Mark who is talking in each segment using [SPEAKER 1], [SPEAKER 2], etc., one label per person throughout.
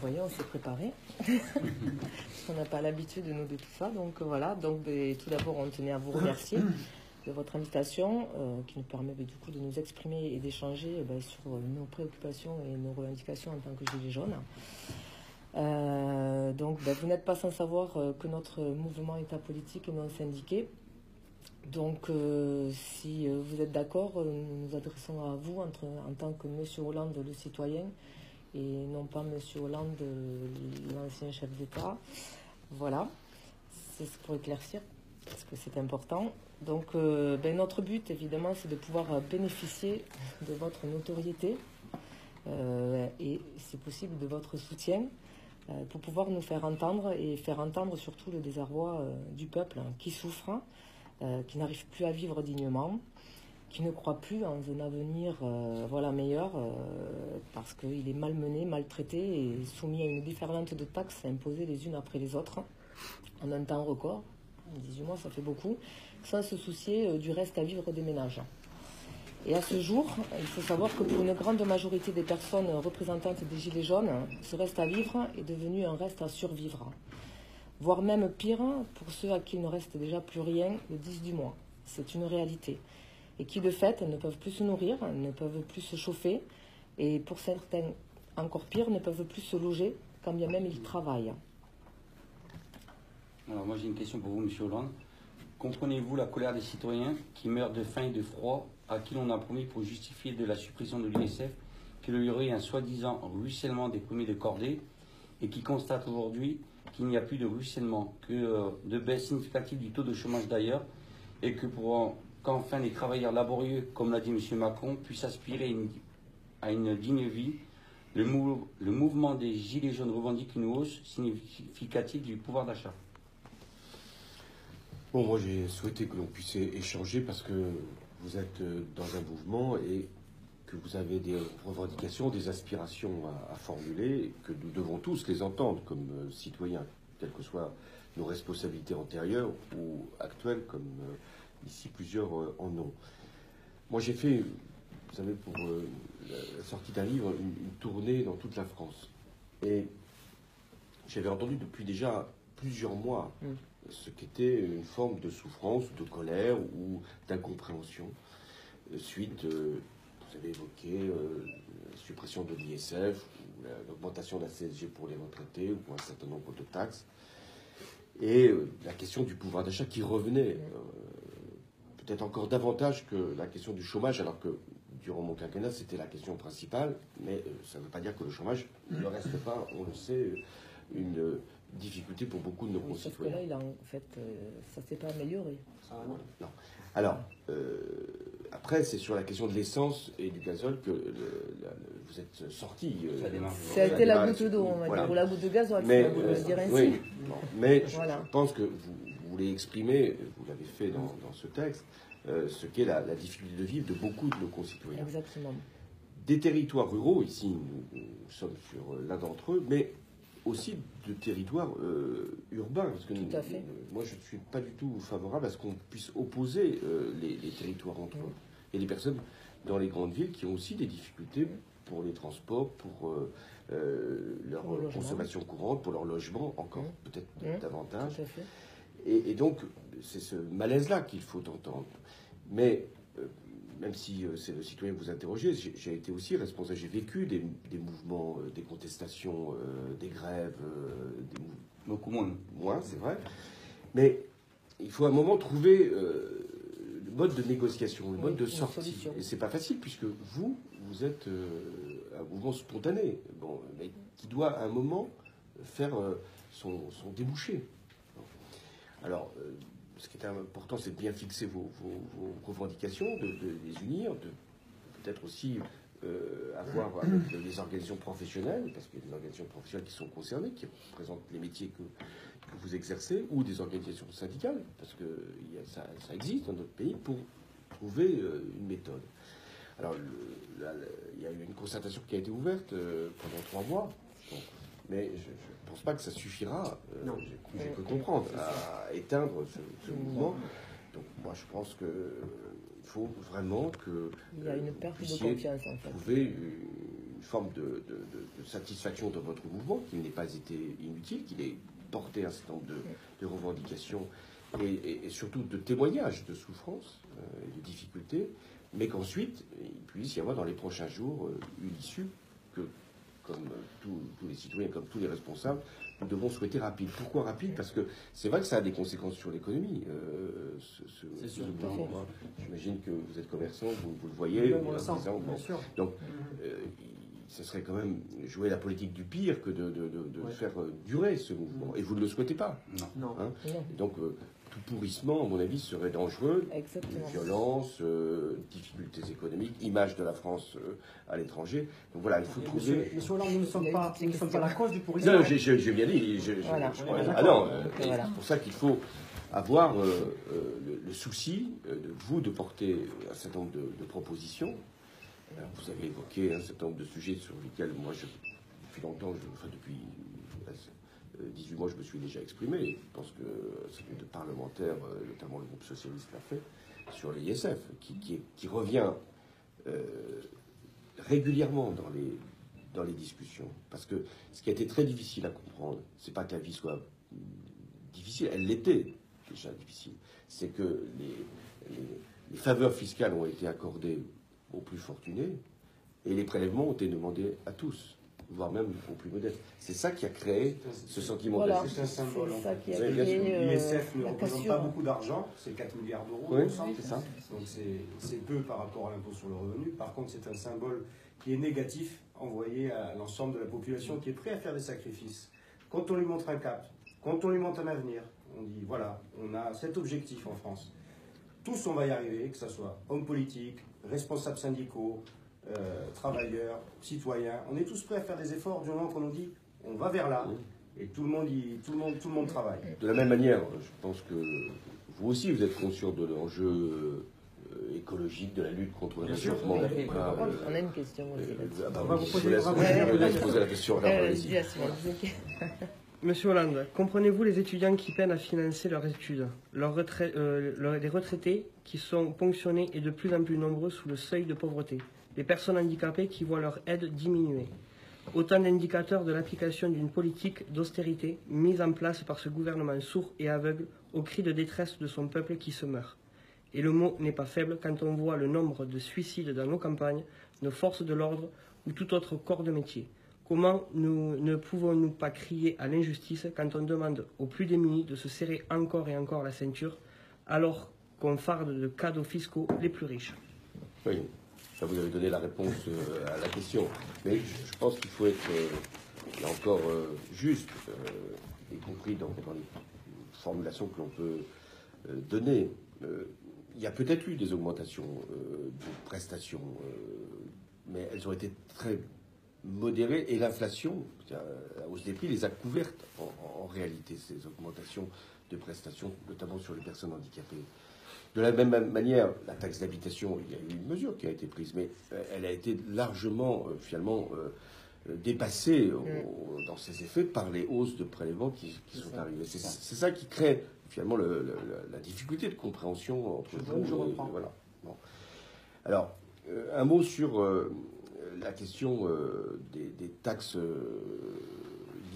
[SPEAKER 1] voyez, on s'est préparé. On n'a pas l'habitude, nous, de tout ça. Donc voilà, donc tout d'abord, on tenait à vous remercier de votre invitation qui nous permet du coup de nous exprimer et d'échanger sur nos préoccupations et nos revendications en tant que Gilets jaunes. Donc vous n'êtes pas sans savoir que notre mouvement est apolitique et non syndiqué. Donc si vous êtes d'accord, nous nous adressons à vous en tant que Monsieur Hollande, le citoyen, et non pas Monsieur Hollande, l'ancien chef d'État. Voilà, c'est ce pour éclaircir, parce que c'est important. Donc notre but, évidemment, c'est de pouvoir bénéficier de votre notoriété et, si possible, de votre soutien pour pouvoir nous faire entendre et faire entendre surtout le désarroi du peuple qui souffre, qui n'arrive plus à vivre dignement, qui ne croit plus en un avenir meilleur parce qu'il est malmené, maltraité et soumis à une déferlante de taxes imposées les unes après les autres en un temps record. 18 mois, ça fait beaucoup, sans se soucier du reste à vivre des ménages. Et à ce jour, il faut savoir que pour une grande majorité des personnes représentantes des Gilets jaunes, ce reste à vivre est devenu un reste à survivre. Voire même pire, pour ceux à qui il ne reste déjà plus rien le 10 du mois. C'est une réalité. Et qui, de fait, ne peuvent plus se nourrir, ne peuvent plus se chauffer, et pour certains, encore pire, ne peuvent plus se loger, quand bien même ils travaillent.
[SPEAKER 2] Alors moi j'ai une question pour vous, M. Hollande. Comprenez-vous la colère des citoyens qui meurent de faim et de froid, à qui l'on a promis pour justifier de la suppression de l'UNICEF qu'il y aurait un soi-disant ruissellement des premiers de cordée, et qui constatent aujourd'hui qu'il n'y a plus de ruissellement, que de baisse significative du taux de chômage d'ailleurs, et que qu'enfin les travailleurs laborieux, comme l'a dit M. Macron, puissent aspirer à une digne vie. Le mouvement des Gilets jaunes revendique une hausse significative du pouvoir d'achat.
[SPEAKER 3] Bon, moi j'ai souhaité que l'on puisse échanger parce que vous êtes dans un mouvement et que vous avez des revendications, des aspirations à formuler, que nous devons tous les entendre comme citoyens, quelles que soient nos responsabilités antérieures ou actuelles, comme ici plusieurs en ont. Moi j'ai fait, vous savez, pour la sortie d'un livre, une tournée dans toute la France. Et j'avais entendu depuis déjà plusieurs mois ce qu'était une forme de souffrance, de colère ou d'incompréhension suite, vous avez évoqué la suppression de l'ISF, ou l'augmentation de la CSG pour les retraités ou pour un certain nombre de taxes, et la question du pouvoir d'achat qui revenait peut-être encore davantage que la question du chômage, alors que durant mon quinquennat c'était la question principale, mais ça ne veut pas dire que le chômage ne reste pas, on le sait, une difficulté pour beaucoup de nos concitoyens.
[SPEAKER 1] Sauf que là, ça ne s'est pas amélioré.
[SPEAKER 3] Non. Alors, après, c'est sur la question de l'essence et du gazole que vous êtes sortis.
[SPEAKER 1] Ça a été la goutte d'eau, on va dire, ou la goutte de gazole, si on veut dire ainsi.
[SPEAKER 3] Oui, mais voilà. Je pense que vous voulez exprimer, vous l'avez fait dans ce texte, ce qu'est la difficulté de vivre de beaucoup de nos concitoyens.
[SPEAKER 1] Exactement.
[SPEAKER 3] Des territoires ruraux, ici nous sommes sur l'un d'entre eux, mais aussi de territoires urbains. Parce que moi, je ne suis pas du tout favorable à ce qu'on puisse opposer les territoires entre eux. Et les personnes dans les grandes villes qui ont aussi des difficultés pour les transports, pour leur consommation courante, pour leur logement, encore peut-être davantage.
[SPEAKER 1] Tout à fait.
[SPEAKER 3] Et donc, c'est ce malaise-là qu'il faut entendre. Mais même si c'est le citoyen que vous interrogez, j'ai été aussi responsable, j'ai vécu des mouvements, des contestations, des grèves,
[SPEAKER 2] beaucoup moins.
[SPEAKER 3] Moins, c'est vrai. Mais il faut à un moment trouver le mode de négociation, le mode de sortie. Et c'est pas facile puisque vous êtes un mouvement spontané, mais qui doit à un moment faire son débouché. Alors, ce qui est important, c'est de bien fixer vos revendications, de les unir, de peut-être aussi avoir avec les organisations professionnelles, parce qu'il y a des organisations professionnelles qui sont concernées, qui représentent les métiers que vous exercez, ou des organisations syndicales, parce que ça existe dans notre pays, pour trouver une méthode. Alors, il y a eu une concertation qui a été ouverte pendant 3 mois, mais je ne pense pas que ça suffira, j'ai pu comprendre, à éteindre ce mouvement. Donc moi je pense qu'il faut vraiment que
[SPEAKER 1] il y a une perte de confiance, en fait.
[SPEAKER 3] trouver une forme de satisfaction de votre mouvement, qu'il n'ait pas été inutile, qu'il ait porté un certain nombre de revendications et surtout de témoignages de souffrance et de difficultés, mais qu'ensuite, il puisse y avoir dans les prochains jours une issue que, comme tous les citoyens, comme tous les responsables, nous devons souhaiter rapide. Pourquoi rapide? Parce que c'est vrai que ça a des conséquences sur l'économie.
[SPEAKER 4] C'est sûr.
[SPEAKER 3] J'imagine que vous êtes commerçant, vous le voyez.
[SPEAKER 4] On le sent, bien sûr.
[SPEAKER 3] Donc, ce serait quand même jouer la politique du pire que de faire durer ce mouvement. Et vous ne le souhaitez pas.
[SPEAKER 4] Non.
[SPEAKER 3] Hein. Donc, tout pourrissement, à mon avis, serait dangereux.
[SPEAKER 1] Exactement.
[SPEAKER 3] Violence, difficultés économiques, image de la France à l'étranger. Donc voilà, il faut trouver...
[SPEAKER 4] Monsieur Hollande, nous ne sommes pas la cause du pourrissement.
[SPEAKER 3] Non, j'ai bien dit.
[SPEAKER 1] Voilà.
[SPEAKER 3] Ah non,
[SPEAKER 1] Voilà.
[SPEAKER 3] c'est pour ça qu'il faut avoir le souci de vous de porter un certain nombre de propositions. Alors, vous avez évoqué un certain nombre de sujets sur lesquels moi, depuis longtemps, depuis 18 mois, je me suis déjà exprimé. Je pense que certains de parlementaires, notamment le groupe socialiste, l'a fait, sur l'ISF, qui revient régulièrement dans les discussions. Parce que ce qui a été très difficile à comprendre, c'est pas que la vie soit difficile, elle l'était déjà difficile. C'est que les faveurs fiscales ont été accordées aux plus fortunés et les prélèvements ont été demandés à tous, voire même aux plus modestes. C'est ça qui a créé ce sentiment
[SPEAKER 1] Voilà.
[SPEAKER 3] d'injustice.
[SPEAKER 4] C'est un symbole.
[SPEAKER 1] C'est ça qui a
[SPEAKER 3] Vous avez bien sûr.
[SPEAKER 1] créé
[SPEAKER 5] L'ISF ne
[SPEAKER 1] la
[SPEAKER 5] représente
[SPEAKER 1] cassure.
[SPEAKER 5] pas beaucoup d'argent, c'est 4 milliards d'euros,
[SPEAKER 3] Oui,
[SPEAKER 5] il me semble.
[SPEAKER 3] c'est ça.
[SPEAKER 5] Donc c'est peu par rapport à l'impôt sur le revenu. Par contre, c'est un symbole qui est négatif envoyé à l'ensemble de la population qui est prêt à faire des sacrifices. Quand on lui montre un cap, quand on lui montre un avenir, on dit voilà, on a cet objectif en France. Tous on va y arriver, que ce soit hommes politiques, responsables syndicaux, travailleurs, citoyens. On est tous prêts à faire des efforts du moment qu'on nous dit on va vers là. Et tout le monde travaille.
[SPEAKER 3] De la même manière, je pense que vous aussi, vous êtes conscient de l'enjeu écologique, de la lutte contre le réchauffement.
[SPEAKER 1] On a une question aussi.
[SPEAKER 3] On
[SPEAKER 4] va vous poser
[SPEAKER 3] la question.
[SPEAKER 1] Dis à Simon.
[SPEAKER 6] Monsieur Hollande, comprenez-vous les étudiants qui peinent à financer leurs études, les retraités qui sont ponctionnés et de plus en plus nombreux sous le seuil de pauvreté, les personnes handicapées qui voient leur aide diminuer. Autant d'indicateurs de l'application d'une politique d'austérité mise en place par ce gouvernement sourd et aveugle aux cris de détresse de son peuple qui se meurt. Et le mot n'est pas faible quand on voit le nombre de suicides dans nos campagnes, nos forces de l'ordre ou tout autre corps de métier. Comment ne pouvons-nous pas crier à l'injustice quand on demande aux plus démunis de se serrer encore et encore la ceinture, alors qu'on farde de cadeaux fiscaux les plus riches?
[SPEAKER 3] Oui, ça vous avez donné la réponse à la question. Mais je pense qu'il faut être, là encore, juste, y compris dans les formulations que l'on peut donner. Il y a peut-être eu des augmentations de prestations, mais elles ont été très modérée et l'inflation, la hausse des prix, les a couvertes en réalité, ces augmentations de prestations, notamment sur les personnes handicapées. De la même manière, la taxe d'habitation, il y a eu une mesure qui a été prise, mais elle a été largement, finalement, dépassée dans ses effets par les hausses de prélèvements qui sont arrivées. C'est ça qui crée, finalement, la difficulté de compréhension entre vous.
[SPEAKER 4] Je reprends.
[SPEAKER 3] Voilà. Bon. Alors, un mot sur la question des taxes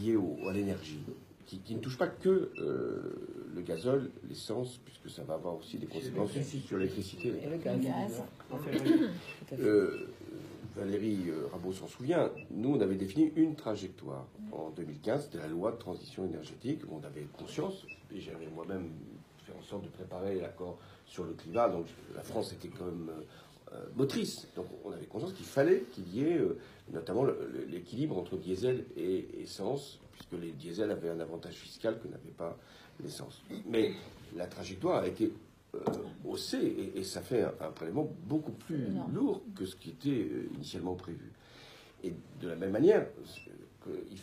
[SPEAKER 3] liées à l'énergie, qui ne touche pas que le gazole, l'essence, puisque ça va avoir aussi des conséquences sur l'électricité.
[SPEAKER 1] Et le gaz.
[SPEAKER 3] Valérie Rabault s'en souvient, nous on avait défini une trajectoire. En 2015, c'était la loi de transition énergétique, où on avait conscience, et j'avais moi-même fait en sorte de préparer l'accord sur le climat, donc la France était quand même motrice. Donc on avait conscience qu'il fallait qu'il y ait notamment l'équilibre entre diesel et essence, puisque les diesels avaient un avantage fiscal que n'avait pas l'essence. Mais la trajectoire a été haussée et ça fait un prélèvement beaucoup plus lourd que ce qui était initialement prévu. Et de la même manière, il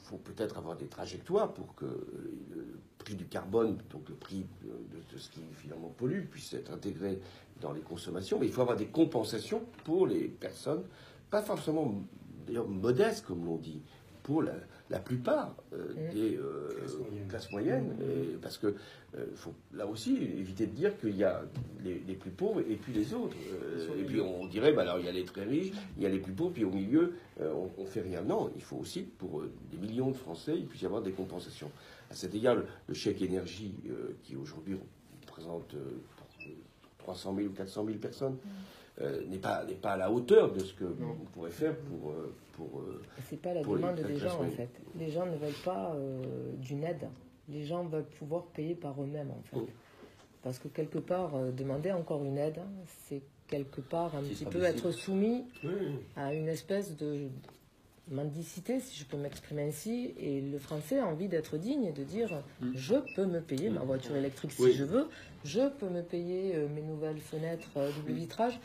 [SPEAKER 3] faut peut-être avoir des trajectoires pour que le prix du carbone, donc le prix de ce qui finalement pollue, puisse être intégré dans les consommations, mais il faut avoir des compensations pour les personnes, pas forcément d'ailleurs modestes comme l'on dit, pour la plupart des classes moyennes. Parce que faut là aussi éviter de dire qu'il y a les plus pauvres et puis les autres. Et puis on dirait, alors il y a les très riches, il y a les plus pauvres, puis au milieu, on fait rien. Non, il faut aussi, pour des millions de Français, il puisse y avoir des compensations. À cet égard, le chèque énergie, qui aujourd'hui représente 300 000 ou 400 000 personnes, n'est pas à la hauteur de ce que on pourrait faire pour
[SPEAKER 1] c'est pas la demande des gens, en fait. Les gens ne veulent pas d'une aide. Les gens veulent pouvoir payer par eux-mêmes, en fait. Parce que quelque part, demander encore une aide, c'est quelque part un petit peu être soumis à une espèce de mendicité, si je peux m'exprimer ainsi. Et le Français a envie d'être digne et de dire je peux me payer ma voiture électrique si je veux, je peux me payer mes nouvelles fenêtres double vitrage,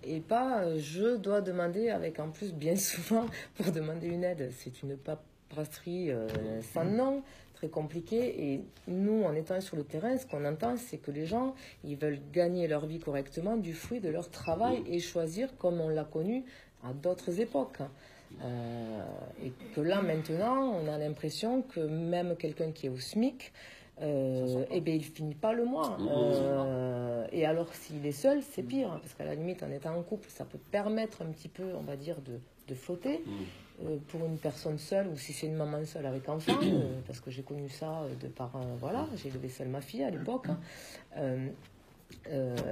[SPEAKER 1] et pas je dois demander, avec en plus bien souvent pour demander une aide. C'est une paperasserie sans nom, très compliquée. Et nous, en étant sur le terrain, ce qu'on entend, c'est que les gens, ils veulent gagner leur vie correctement du fruit de leur travail et choisir comme on l'a connu à d'autres époques. Et que là, maintenant, on a l'impression que même quelqu'un qui est au SMIC, eh bien, il finit pas le mois. Et alors, s'il est seul, c'est pire, parce qu'à la limite, en étant en couple, ça peut permettre un petit peu, on va dire, de flotter. Pour une personne seule, ou si c'est une maman seule avec enfant, parce que j'ai connu ça de par... voilà, j'ai élevé seule ma fille à l'époque.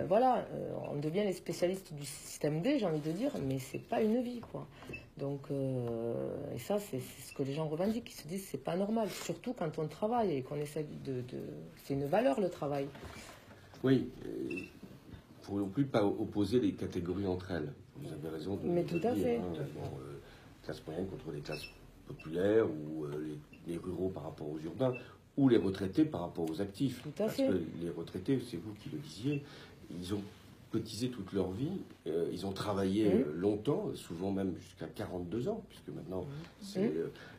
[SPEAKER 1] Voilà, on devient les spécialistes du système D, j'ai envie de dire, mais c'est pas une vie, quoi. Donc, et ça, c'est ce que les gens revendiquent, ils se disent c'est pas normal, surtout quand on travaille et qu'on essaie c'est une valeur, le travail.
[SPEAKER 3] Oui, il ne faut non plus pas opposer les catégories entre elles. Vous avez raison de
[SPEAKER 1] mais tout à fait.
[SPEAKER 3] Classe moyenne contre les classes populaires, ou les ruraux par rapport aux urbains, ou les retraités par rapport aux actifs.
[SPEAKER 1] Tout à
[SPEAKER 3] Parce
[SPEAKER 1] fait.
[SPEAKER 3] que les retraités, c'est vous qui le disiez, ils ont cotisé toute leur vie, ils ont travaillé longtemps, souvent même jusqu'à 42 ans, puisque maintenant c'est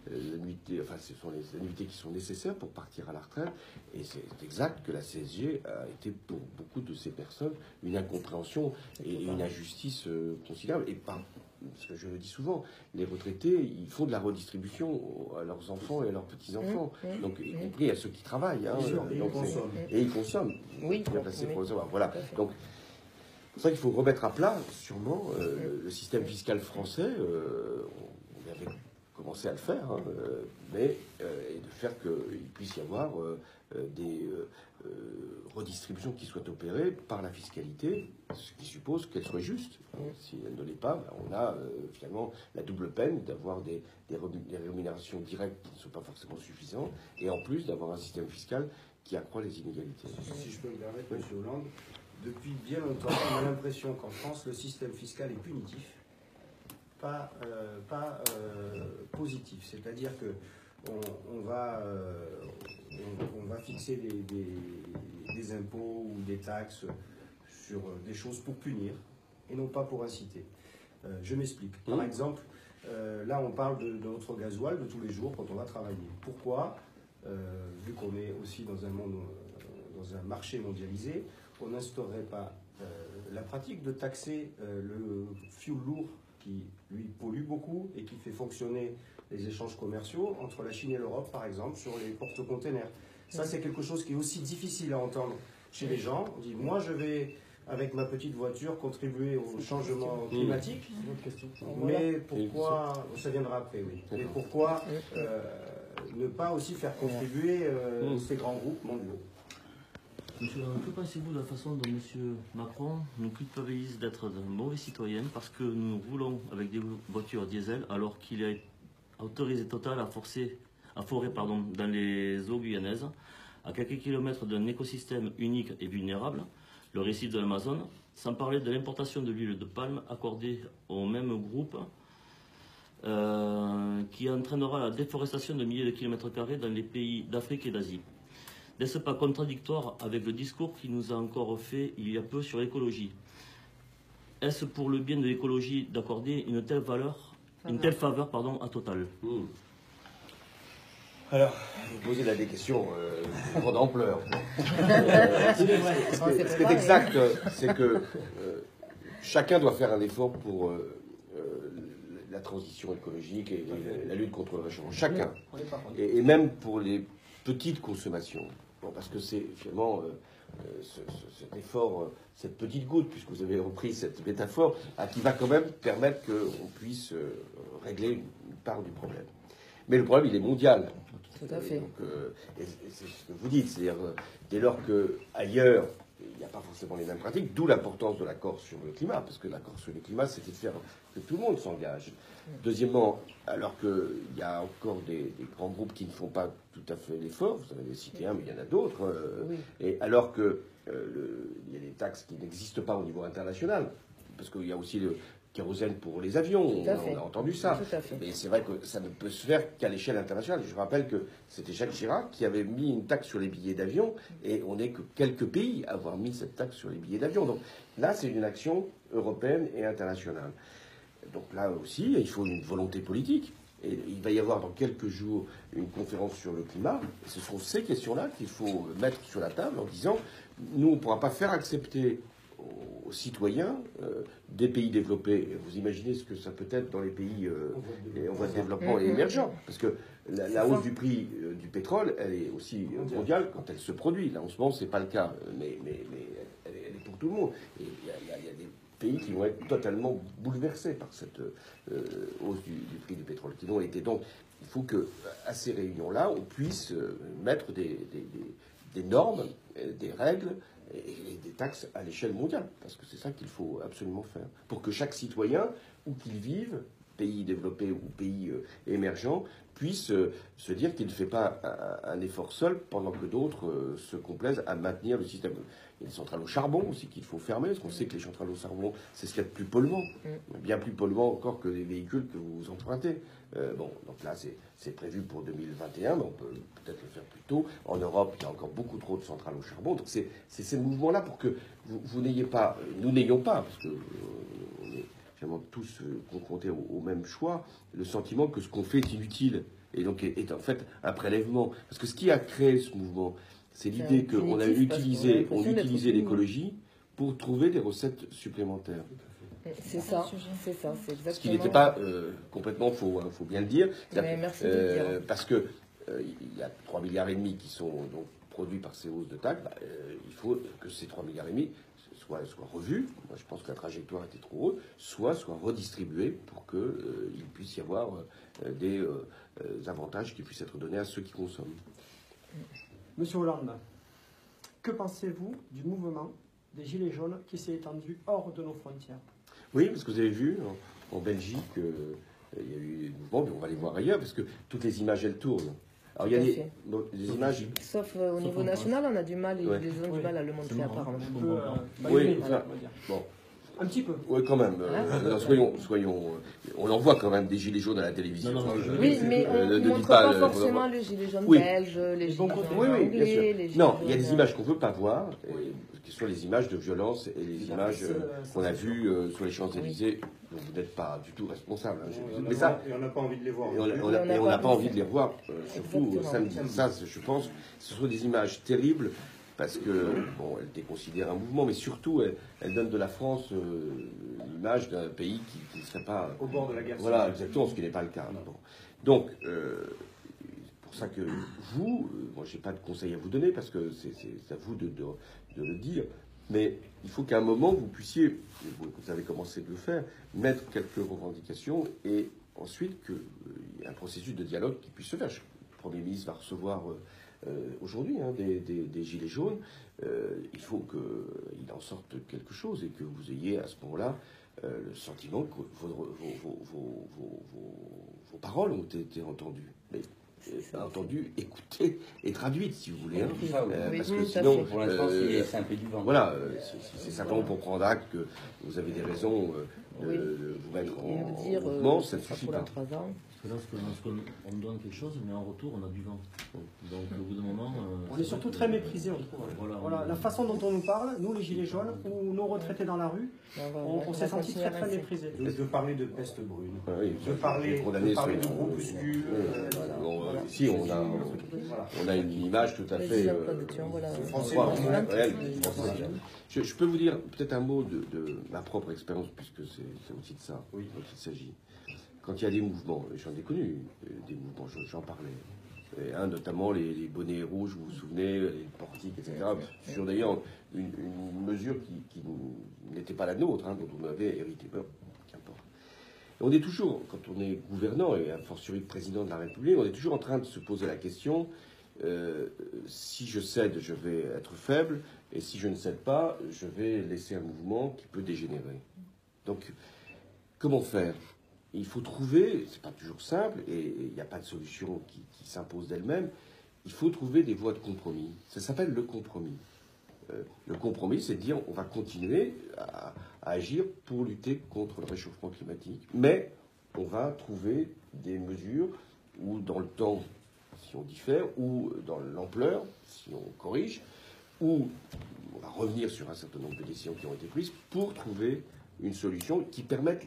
[SPEAKER 3] l'annuité, enfin ce sont les annuités qui sont nécessaires pour partir à la retraite, et c'est exact que la CSG a été pour beaucoup de ces personnes une incompréhension et une injustice considérable. Et pas, parce que je le dis souvent, les retraités, ils font de la redistribution à leurs enfants et à leurs petits-enfants, donc y compris à ceux qui travaillent. Hein, et ils consomment.
[SPEAKER 1] Oui,
[SPEAKER 3] bien placé pour le savoir. Voilà. Donc, c'est vrai qu'il faut remettre à plat, sûrement, le système fiscal français. On avait commencé à le faire, hein, mais et de faire qu'il puisse y avoir des redistributions qui soient opérées par la fiscalité, ce qui suppose qu'elle soit juste. Si elle ne l'est pas, on a finalement la double peine d'avoir des rémunérations directes qui ne sont pas forcément suffisantes, et en plus d'avoir un système fiscal qui accroît les inégalités.
[SPEAKER 5] Si je peux me permettre, M. Hollande, depuis bien longtemps, on a l'impression qu'en France, le système fiscal est punitif, pas positif. C'est-à-dire que on va fixer des impôts ou des taxes sur des choses pour punir et non pas pour inciter. Je m'explique. Par exemple, là on parle de notre gasoil de tous les jours quand on va travailler. Pourquoi, vu qu'on est aussi dans un monde, dans un marché mondialisé, on n'instaurerait pas la pratique de taxer le fioul lourd qui, lui, pollue beaucoup et qui fait fonctionner les échanges commerciaux entre la Chine et l'Europe, par exemple, sur les porte-containers. Ça, c'est quelque chose qui est aussi difficile à entendre chez les gens. On dit, moi, je vais, avec ma petite voiture, contribuer au changement climatique. Mais pourquoi, ça viendra après, oui. Mais pourquoi ne pas aussi faire contribuer ces grands groupes mondiaux?
[SPEAKER 7] Monsieur, que pensez-vous de la façon dont M. Macron nous culpabilise d'être un mauvais citoyen parce que nous roulons avec des voitures diesel alors qu'il a autorisé Total à forer dans les eaux guyanaises, à quelques kilomètres d'un écosystème unique et vulnérable, le récif de l'Amazone, sans parler de l'importation de l'huile de palme accordée au même groupe qui entraînera la déforestation de milliers de kilomètres carrés dans les pays d'Afrique et d'Asie. N'est-ce pas contradictoire avec le discours qu'il nous a encore fait il y a peu sur l'écologie? Est-ce pour le bien de l'écologie d'accorder une telle faveur à Total?
[SPEAKER 3] Alors, vous posez là des questions de grande ampleur. Ce qui est exact, c'est que chacun doit faire un effort pour transition écologique et la lutte contre le réchauffement. Chacun. Et même pour les petites consommations. Bon, parce que c'est finalement cet effort, cette petite goutte, puisque vous avez repris cette métaphore, qui va quand même permettre qu'on puisse régler une part du problème. Mais le problème, il est mondial.
[SPEAKER 1] Tout à fait.
[SPEAKER 3] Et c'est ce que vous dites, c'est-à-dire dès lors qu'ailleurs, il n'y a pas forcément les mêmes pratiques, d'où l'importance de l'accord sur le climat, parce que l'accord sur le climat, c'était de faire que tout le monde s'engage. Deuxièmement, alors qu'il y a encore des grands groupes qui ne font pas tout à fait l'effort, vous en avez cité un, mais il y en a d'autres, et alors qu'il y a des taxes qui n'existent pas au niveau international, parce qu'il y a aussi le kérosène pour les avions, on a entendu ça. Mais c'est vrai que ça ne peut se faire qu'à l'échelle internationale. Je rappelle que c'était Jacques Chirac qui avait mis une taxe sur les billets d'avion, et on n'est que quelques pays à avoir mis cette taxe sur les billets d'avion. Donc là, c'est une action européenne et internationale. Donc là aussi, il faut une volonté politique. Et il va y avoir dans quelques jours une conférence sur le climat. Et ce sont ces questions-là qu'il faut mettre sur la table en disant, nous, on ne pourra pas faire accepter aux citoyens des pays développés. Vous imaginez ce que ça peut être dans les pays en voie de développement et émergents. Parce que la hausse du prix du pétrole, elle est aussi mondiale quand elle se produit. Là, en ce moment, ce n'est pas le cas, mais elle est pour tout le monde. Et il y a des pays qui vont être totalement bouleversés par cette hausse du prix du pétrole, qui l'ont été. Donc, il faut qu'à ces réunions-là, on puisse mettre des normes, des règles, et des taxes à l'échelle mondiale, parce que c'est ça qu'il faut absolument faire, pour que chaque citoyen, où qu'il vive, pays développé ou pays émergent, puisse se dire qu'il ne fait pas un effort seul, pendant que d'autres se complaisent à maintenir le système. Il y a des centrales au charbon aussi qu'il faut fermer, parce qu'on sait que les centrales au charbon, c'est ce qu'il y a de plus polluant, bien plus polluant encore que les véhicules que vous empruntez. Donc là, c'est prévu pour 2021, mais on peut peut-être le faire plus tôt. En Europe, il y a encore beaucoup trop de centrales au charbon. Donc c'est ces mouvements-là pour que vous n'ayez pas, nous n'ayons pas, parce que on est finalement tous confrontés au même choix, le sentiment que ce qu'on fait est inutile, et donc est en fait un prélèvement. Parce que ce qui a créé ce mouvement, c'est l'idée qu'on a utilisé l'écologie pour trouver des recettes supplémentaires.
[SPEAKER 1] C'est ça, c'est exactement.
[SPEAKER 3] Ce qui n'était pas complètement faux, il faut bien le dire.
[SPEAKER 1] Mais merci de le dire.
[SPEAKER 3] Parce que il y a 3,5 milliards qui sont donc produits par ces hausses de taxes. Il faut que ces 3,5 milliards soient revus. Moi, je pense que la trajectoire était trop haute, soit redistribués pour qu'il puisse y avoir des avantages qui puissent être donnés à ceux qui consomment.
[SPEAKER 4] Monsieur Hollande, que pensez-vous du mouvement des Gilets jaunes qui s'est étendu hors de nos frontières?
[SPEAKER 3] Oui, parce que vous avez vu, en Belgique, il y a eu des mouvements, mais on va les voir ailleurs, parce que toutes les images, elles tournent. Alors, il y a des images...
[SPEAKER 1] Sauf au niveau national, on a du mal, et les gens ont du mal à le montrer apparemment.
[SPEAKER 3] Oui, bon.
[SPEAKER 4] Un petit peu.
[SPEAKER 3] Oui, quand même. Soyons, on en voit quand même des gilets jaunes à la télévision.
[SPEAKER 1] Oui, mais on ne montre pas forcément les gilets jaunes belges, les gilets jaunes anglais, les gilets
[SPEAKER 3] Non, il y a des images qu'on ne veut pas voir, qui sont les images de violence et les images qu'on a vues sur les Champs-Élysées, dont vous n'êtes pas du tout responsable.
[SPEAKER 5] Mais ça, et on n'a pas envie de les voir.
[SPEAKER 3] Et on n'a pas envie de les revoir, surtout samedi. Ça, je pense, ce sont des images terribles. Parce que, bon, elle déconsidère un mouvement, mais surtout, elle donne de la France l'image d'un pays qui ne serait pas...
[SPEAKER 5] Au bord de la guerre.
[SPEAKER 3] Voilà, exactement, ce qui n'est pas le cas. Bon. Donc, c'est pour ça que vous, moi, je n'ai pas de conseils à vous donner, parce que c'est à vous de le dire, mais il faut qu'à un moment, vous puissiez, vous avez commencé de le faire, mettre quelques revendications, et ensuite qu'il y ait un processus de dialogue qui puisse se faire. Le Premier ministre va recevoir... aujourd'hui, des gilets jaunes, il faut qu'il en sorte quelque chose et que vous ayez à ce moment-là le sentiment que vos paroles ont été entendues. Mais entendues, écoutées et traduites, si vous voulez. Parce que sinon,
[SPEAKER 2] pour l'instant, c'est un peu du vent.
[SPEAKER 3] Voilà, c'est simplement pour prendre acte que vous avez des raisons de vous mettre en mouvement, ça ne suffit pas.
[SPEAKER 7] Parce que là, on donne quelque chose, mais en retour, on a du vent. Donc, au bout d'un moment...
[SPEAKER 4] on est surtout très méprisés, on trouve. Voilà, la façon dont on nous parle, nous, les Gilets jaunes, ou nos retraités dans la rue, on s'est senti très, très méprisés.
[SPEAKER 5] De parler de peste brune,
[SPEAKER 3] oui,
[SPEAKER 5] de parler de groupuscules...
[SPEAKER 3] Ici, on a une image tout à fait réelle. Je peux vous dire peut-être un mot de ma propre expérience, puisque c'est aussi de ça dont il s'agit. quand il y a des mouvements, j'en ai connu des mouvements, j'en parlais. Et, notamment les bonnets rouges, vous vous souvenez, les portiques, etc. Sur d'ailleurs une mesure qui n'était pas la nôtre, dont on avait hérité. Bon, qu'importe. Et on est toujours, quand on est gouvernant, et a fortiori président de la République, on est toujours en train de se poser la question, si je cède, je vais être faible, et si je ne cède pas, je vais laisser un mouvement qui peut dégénérer. Donc, comment faire ? Il faut trouver, c'est pas toujours simple, et il n'y a pas de solution qui s'impose d'elle-même, il faut trouver des voies de compromis. Ça s'appelle le compromis. Le compromis, c'est de dire on va continuer à agir pour lutter contre le réchauffement climatique, mais on va trouver des mesures où dans le temps, si on diffère, ou dans l'ampleur, si on corrige, ou on va revenir sur un certain nombre de décisions qui ont été prises pour trouver une solution qui permette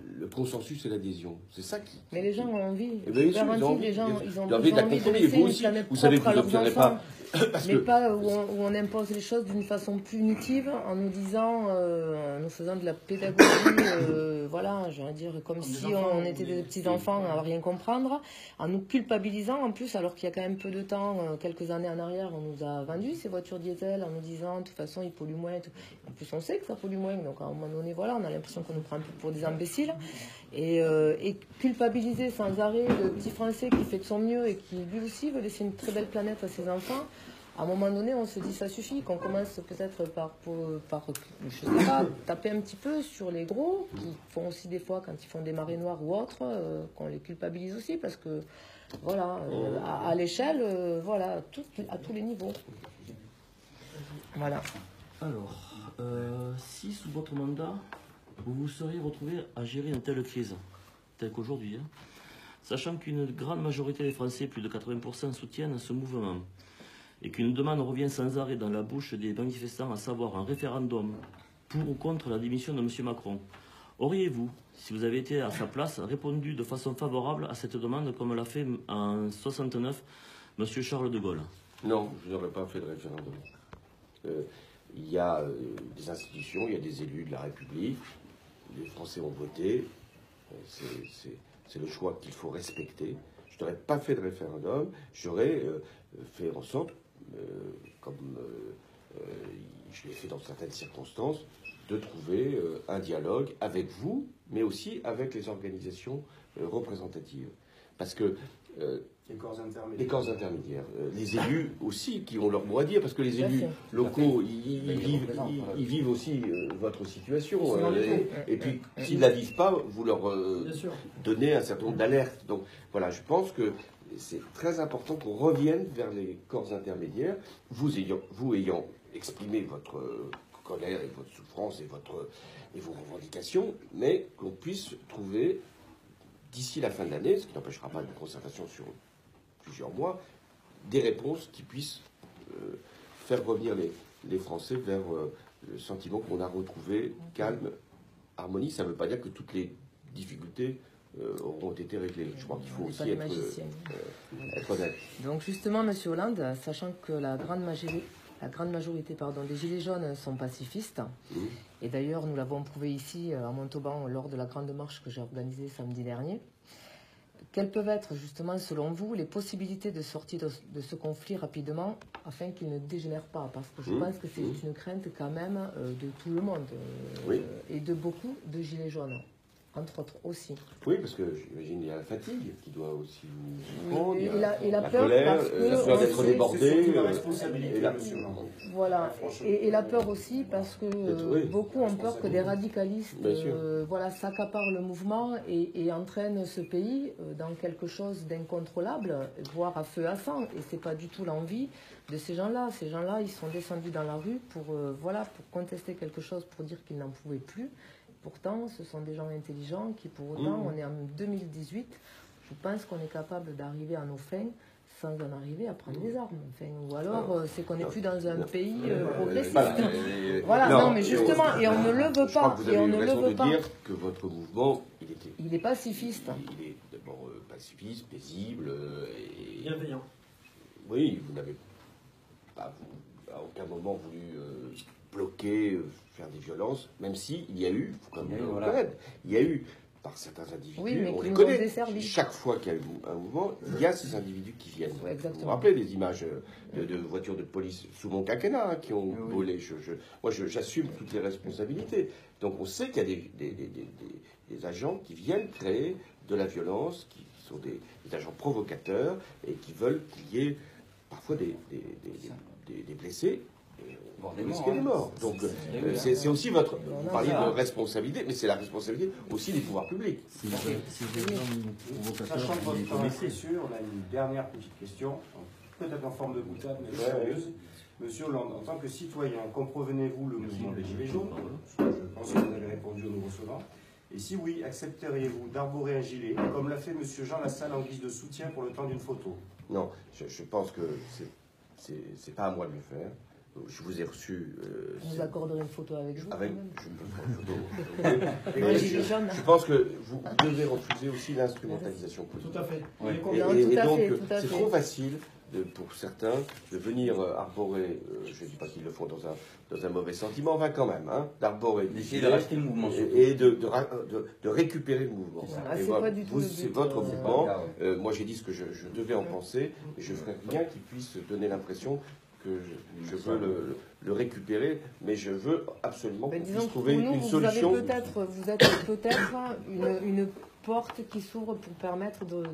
[SPEAKER 3] le consensus et l'adhésion. C'est ça qui...
[SPEAKER 1] Mais les gens ont envie.
[SPEAKER 3] Eh bien,
[SPEAKER 1] Je garantis, les gens, ils ont envie de laisser
[SPEAKER 3] vous
[SPEAKER 1] une
[SPEAKER 3] aussi,
[SPEAKER 1] planète
[SPEAKER 3] vous savez que
[SPEAKER 1] propre à
[SPEAKER 3] vous
[SPEAKER 1] leurs
[SPEAKER 3] n'obtiendrez
[SPEAKER 1] enfants.
[SPEAKER 3] pas...
[SPEAKER 1] Mais pas où on impose les choses d'une façon punitive, en nous disant, en nous faisant de la pédagogie, voilà, je veux dire, comme si on était des petits-enfants à rien comprendre, en nous culpabilisant en plus, alors qu'il y a quand même peu de temps, quelques années en arrière, on nous a vendu ces voitures diesel en nous disant, de toute façon, ils polluent moins. En plus, on sait que ça pollue moins, donc à un moment donné, voilà, on a l'impression qu'on nous prend un peu pour des imbéciles. Et culpabiliser sans arrêt le petit Français qui fait de son mieux et qui lui aussi veut laisser une très belle planète à ses enfants, à un moment donné on se dit ça suffit, qu'on commence peut-être par je sais pas, taper un petit peu sur les gros, qui font aussi des fois quand ils font des marées noires ou autres, qu'on les culpabilise aussi, parce que voilà, à l'échelle, voilà, à tous les niveaux. Voilà.
[SPEAKER 7] Alors, si sous votre mandat, vous vous seriez retrouvé à gérer une telle crise, telle qu'aujourd'hui, sachant qu'une grande majorité des Français, plus de 80%, soutiennent ce mouvement, et qu'une demande revient sans arrêt dans la bouche des manifestants, à savoir un référendum pour ou contre la démission de M. Macron, auriez-vous, si vous avez été à sa place, répondu de façon favorable à cette demande, comme l'a fait en 69 M. Charles de Gaulle?
[SPEAKER 3] Non, je n'aurais pas fait de référendum. Il y a des institutions, il y a des élus de la République, les Français ont voté, c'est le choix qu'il faut respecter. Je n'aurais pas fait de référendum, j'aurais fait en sorte, comme je l'ai fait dans certaines circonstances, de trouver un dialogue avec vous, mais aussi avec les organisations représentatives. Parce que
[SPEAKER 5] les corps intermédiaires.
[SPEAKER 3] Les corps intermédiaires. Les élus aussi qui ont leur mot à dire, parce que les élus locaux, ils vivent aussi votre situation. Et puis, s'ils ne la vivent pas, vous leur donnez un certain nombre d'alertes. Donc, voilà, je pense que c'est très important qu'on revienne vers les corps intermédiaires, vous ayant exprimé votre colère et votre souffrance et vos revendications, mais qu'on puisse trouver, d'ici la fin de l'année, ce qui n'empêchera pas une concertation sur plusieurs mois, des réponses qui puissent faire revenir les Français vers le sentiment qu'on a retrouvé calme, harmonie. Ça ne veut pas dire que toutes les difficultés auront été réglées. Je crois qu'il faut aussi être honnête.
[SPEAKER 1] Donc justement, M. Hollande, sachant que la grande majorité des Gilets jaunes sont pacifistes, et d'ailleurs nous l'avons prouvé ici à Montauban lors de la grande marche que j'ai organisée samedi dernier, quelles peuvent être justement selon vous les possibilités de sortie de ce conflit rapidement afin qu'il ne dégénère pas? Parce que je pense que c'est une crainte quand même de tout le monde et de beaucoup de Gilets jaunes. Entre autres aussi.
[SPEAKER 3] Oui, parce que j'imagine qu'il y a la fatigue qui doit aussi vous prendre.
[SPEAKER 1] Et la peur,
[SPEAKER 3] colère,
[SPEAKER 1] parce que
[SPEAKER 3] la peur d'être débordé.
[SPEAKER 5] La responsabilité,
[SPEAKER 1] voilà. Et la peur aussi, parce que beaucoup ont peur que des radicalistes s'accaparent le mouvement et entraînent ce pays dans quelque chose d'incontrôlable, voire à feu à sang. Et c'est pas du tout l'envie de ces gens-là. Ces gens-là, ils sont descendus dans la rue pour contester quelque chose, pour dire qu'ils n'en pouvaient plus. Pourtant, ce sont des gens intelligents qui, pour autant, on est en 2018, je pense qu'on est capable d'arriver à nos fins sans en arriver à prendre des armes. Enfin, ou alors, c'est qu'on n'est plus dans un pays progressiste. Non, mais justement, et on ne le veut pas.
[SPEAKER 3] Vous avez raison de dire que votre mouvement,
[SPEAKER 1] il est pacifiste.
[SPEAKER 3] Il est d'abord pacifiste, paisible et
[SPEAKER 4] bienveillant.
[SPEAKER 3] Oui, vous n'avez pas à aucun moment voulu bloquer, faire des violences, même si il y a eu, il faut quand même le reconnaître, il y a eu par certains individus,
[SPEAKER 1] Oui, mais
[SPEAKER 3] on
[SPEAKER 1] qui
[SPEAKER 3] les
[SPEAKER 1] nous
[SPEAKER 3] connaît.
[SPEAKER 1] ont desservis.
[SPEAKER 3] Chaque fois qu'il y a un mouvement, il y a ces individus qui viennent.
[SPEAKER 1] Ouais, exactement.
[SPEAKER 3] Vous vous rappelez des images de voitures de police sous mon quinquennat qui ont volé. Moi, j'assume toutes les responsabilités. Donc on sait qu'il y a des agents qui viennent créer de la violence, qui sont des agents provocateurs et qui veulent qu'il y ait parfois des blessés. Des morts. Donc c'est aussi votre... Vous parliez de responsabilité, mais c'est la responsabilité aussi des pouvoirs publics.
[SPEAKER 5] Sachant que votre temps est précieux, on a une dernière petite question, peut-être en forme de boutade, mais sérieuse. Monsieur Hollande, en tant que citoyen, comprenez-vous le mouvement des Gilets jaunes? Je pense que vous avez répondu au nous recevant. Et si oui, accepteriez-vous d'arborer un gilet, comme l'a fait monsieur Jean Lassalle en guise de soutien pour le temps d'une photo?
[SPEAKER 3] Non, je pense que c'est pas à moi de le faire. Je vous ai reçu.
[SPEAKER 1] Vous accorderez une photo avec vous?
[SPEAKER 3] Avec,
[SPEAKER 1] quand même.
[SPEAKER 3] je peux prendre une photo. Je pense que vous devez refuser aussi l'instrumentalisation politique.
[SPEAKER 4] Tout à fait.
[SPEAKER 3] Ouais.
[SPEAKER 1] Tout à
[SPEAKER 3] donc,
[SPEAKER 1] fait.
[SPEAKER 3] c'est trop facile pour certains de venir arborer, je ne dis pas qu'ils le font dans un mauvais sentiment, enfin quand même, hein, d'arborer
[SPEAKER 2] d'essayer de racheter le mouvement
[SPEAKER 3] et de récupérer le mouvement.
[SPEAKER 1] C'est
[SPEAKER 3] votre mouvement. Moi j'ai dit ce que je devais en penser, et je ferai rien qui puisse donner l'impression que je veux le récupérer, mais je veux absolument qu'on puisse trouver une solution.
[SPEAKER 1] Vous êtes peut-être une porte qui s'ouvre pour permettre de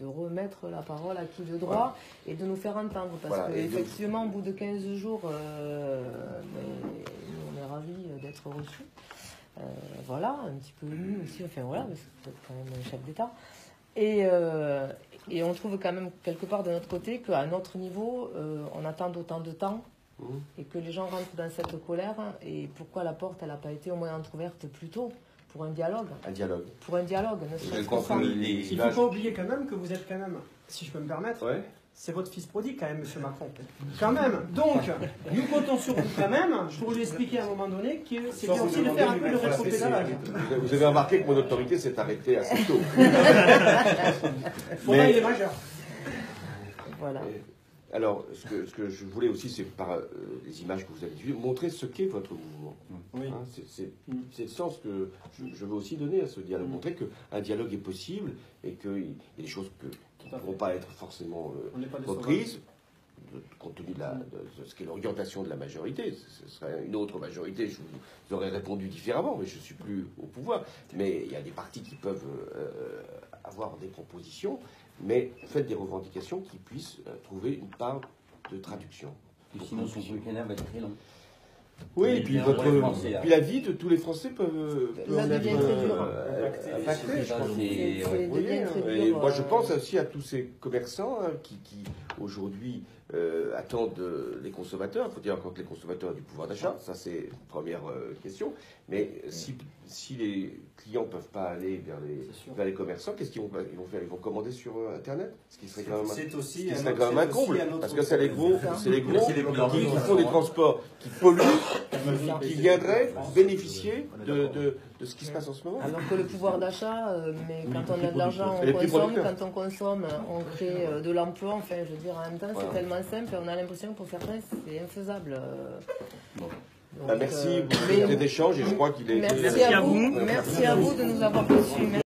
[SPEAKER 1] remettre la parole à qui de droit et de nous faire entendre. Parce qu'effectivement, au bout de 15 jours, on est ravis d'être reçus. Voilà, un petit peu émus aussi, enfin voilà, parce que vous êtes quand même un chef d'État. Et on trouve quand même quelque part de notre côté qu'à notre niveau, on attend d'autant de temps et que les gens rentrent dans cette colère. Et pourquoi la porte, elle n'a pas été au moins entrouverte plus tôt pour un dialogue? Pour un dialogue, ne serait-ce que ça.
[SPEAKER 4] Il ne faut pas oublier quand même que vous êtes quand même, si je peux me permettre, c'est votre fils prodigue quand même, monsieur Macron. Quand même. Donc, nous comptons sur vous quand même pour lui expliquer à un moment donné que c'est bien aussi de faire un peu de rétropédalage.
[SPEAKER 3] Vous avez remarqué que mon autorité s'est arrêtée assez tôt.
[SPEAKER 4] Pour moi, il est majeur.
[SPEAKER 1] Voilà.
[SPEAKER 3] Alors, ce que je voulais aussi, c'est par les images que vous avez vues, montrer ce qu'est votre mouvement.
[SPEAKER 4] Oui.
[SPEAKER 3] Hein, c'est le sens que je veux aussi donner à ce dialogue. Montrer qu'un dialogue est possible et qu'il y a des choses qui ne pourront pas être forcément reprises, compte tenu de ce qu'est l'orientation de la majorité. Ce serait une autre majorité, je vous aurais répondu différemment, mais je ne suis plus au pouvoir. Mais il y a des partis qui peuvent avoir des propositions, mais faites des revendications qui puissent trouver une part de traduction.
[SPEAKER 2] Et sinon, son quinquennat va être très long.
[SPEAKER 3] Oui, et puis, puis la vie de tous les Français peut en être impactée. Et moi, je pense aussi à tous ces commerçants qui aujourd'hui attendent les consommateurs. Il faut dire encore que les consommateurs ont du pouvoir d'achat. Ça, c'est une première question. Mais si les clients ne peuvent pas aller vers les commerçants, qu'est-ce qu'ils vont faire? Ils vont commander sur Internet? Ce qui serait quand même un comble. Parce que c'est les gros qui font des transports qui polluent, qui viendraient bénéficier de ce qui se passe en ce moment.
[SPEAKER 1] Alors que le pouvoir d'achat, mais quand on a de l'argent, on consomme. Quand on consomme, on crée de l'emploi. Enfin, je veux dire, en même temps, c'est tellement simple. On a l'impression que pour certains, c'est infaisable.
[SPEAKER 3] Donc, merci pour cet échange et je crois qu'il est...
[SPEAKER 1] Merci à vous de nous avoir reçus.